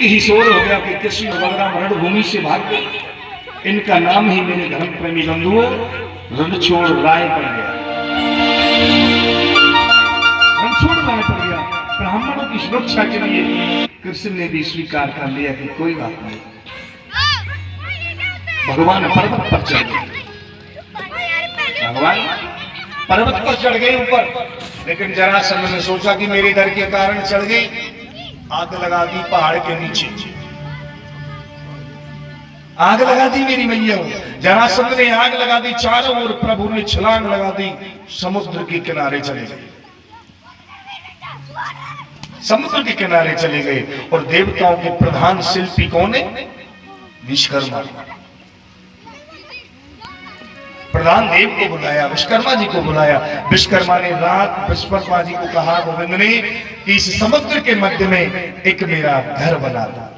ही शोर हो गया कि कृष्ण और बलराम रणभूमि से भाग गए। इनका नाम ही मेरे धर्म प्रेमी बंधुओं रणछोड़ राय पड़ गया। रणछोड़ राय पड़ गया। ब्राह्मणों की सुरक्षा के लिए कृष्ण ने भी स्वीकार कर लिया कि कोई बात नहीं। भगवान पर्वत पर चढ़ गए। भगवान पर्वत पर चढ़ गए ऊपर, लेकिन जरासंध ने सोचा कि मेरे डर के कारण चढ़ गई, आग लगा दी पहाड़ के नीचे, आग लगा दी मेरी मैया। जरासंध ने आग लगा दी चारों ओर, प्रभु ने छलांग लगा दी, समुद्र के किनारे चले गए। समुद्र के किनारे चले गए और देवताओं के प्रधान शिल्पी कौन है? विश्वकर्मा। प्रधान देव को बुलाया, विश्वकर्मा जी को बुलाया। विश्वकर्मा ने रात विश्वकर्मा जी को कहा, गोविंद ने, कि इस समुद्र के मध्य में एक मेरा घर बना दो।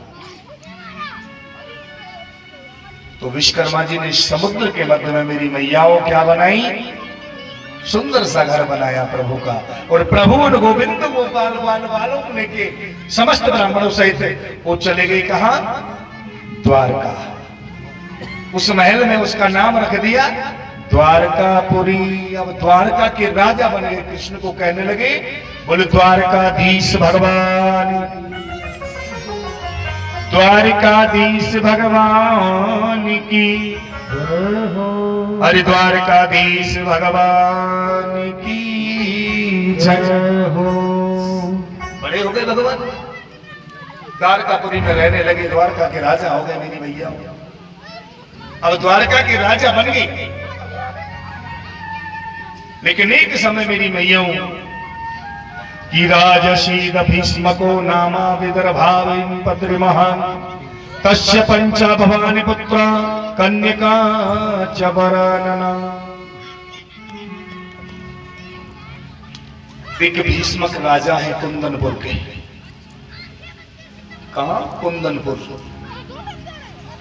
तो विश्वकर्मा जी ने समुद्र के मध्य में मेरी मैयाओं क्या बनाई? सुंदर सा घर बनाया प्रभु का। और प्रभु और गोविंद गोपाल बालों को लेके समस्त ब्राह्मणों सहित वो चले गए कहां? द्वारका। उस महल में उसका नाम रख दिया द्वारकापुरी। अब द्वारका के राजा बन गए। कृष्ण को कहने लगे, बोले द्वारकाधीश भगवान, द्वारकाधीश भगवान की, अरे द्वारकाधीश भगवान की जय हो। बड़े हो गए भगवान, द्वारकापुरी में रहने लगे, द्वारका के राजा हो गए मेरी भैया। अब द्वारका के राजा बन गए। लेकिन एक समय मेरी मैयाओं की राजशीद भीष्मको नामा विदर्भाविं पद्र महान तस्य पंचा भवानी पुत्र कन्यका च वरानना। एक भीष्मक राजा है कुंदनपुर के। कहां? कुंदनपुर।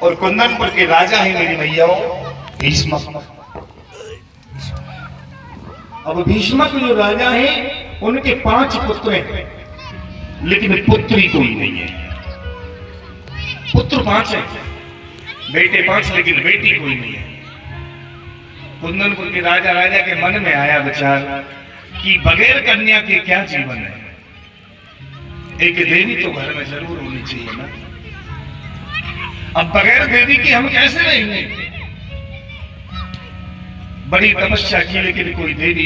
और कुंदनपुर के राजा है मेरी मैयाओं भीष्मक। अब भीष्मक जो राजा है उनके 5 पुत्र हैं, लेकिन पुत्री कोई नहीं है। पुत्र 5 है, बेटे 5, लेकिन बेटी कोई नहीं है। कुंदनपुर के राजा के मन में आया विचार कि बगैर कन्या के क्या जीवन है, एक देवी तो घर में जरूर होनी चाहिए ना। अब बगैर देवी के हम कैसे रहेंगे? बड़ी तपस्या की, लेकिन कोई देवी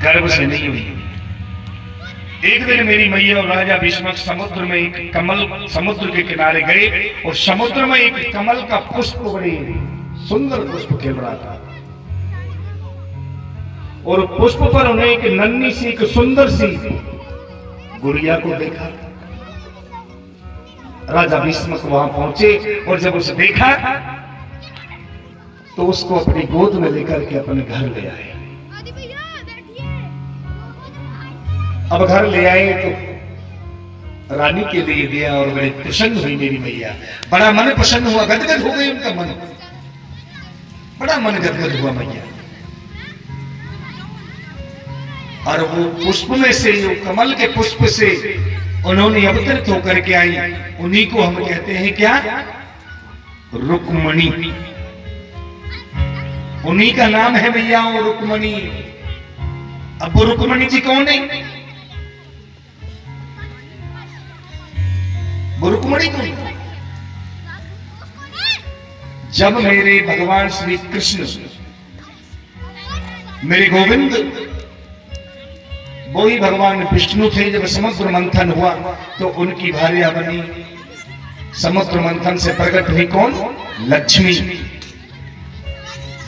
गर्भ से नहीं हुई। एक दिन मेरी मैया और राजा भीष्मक समुद्र में एक कमल, समुद्र के किनारे गए और समुद्र में एक कमल का पुष्प, बड़ी सुंदर पुष्प खिल रहा था। और पुष्प पर उन्हें एक नन्ही सी, एक सुंदर सी गुड़िया को देखा। राजा भीष्मक वहां पहुंचे और जब उसे देखा तो उसको अपनी गोद में लेकर के अपने घर ले आए। अब घर ले आए तो रानी के लिए दिया और बड़े प्रसन्न हुई मेरी मैया। बड़ा मन प्रसन्न हुआ, गदगद हो गई उनका मन, बड़ा मन गदगद हुआ मैया। और वो पुष्प में से, जो कमल के पुष्प से उन्होंने अवतरित होकर के आई, उन्हीं को हम कहते हैं क्या? रुक्मणी। उन्हीं का नाम है भैया रुक्मणी। अब वो रुक्मणी जी कौन है? वो रुक्मणी कौन? जब मेरे भगवान श्री कृष्ण, मेरे गोविंद, वो ही भगवान विष्णु थे, जब समुद्र मंथन हुआ तो उनकी भार्या बनी। समुद्र मंथन से प्रकट हुई कौन? लक्ष्मी।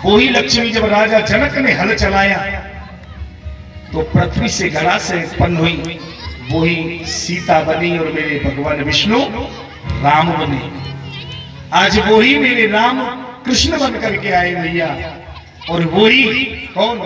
वही लक्ष्मी जब राजा जनक ने हल चलाया तो पृथ्वी से गड़ा से उत्पन्न हुई, वही सीता बनी और मेरे भगवान विष्णु राम बने। आज वही मेरे राम कृष्ण बन करके आए भैया। और वही कौन?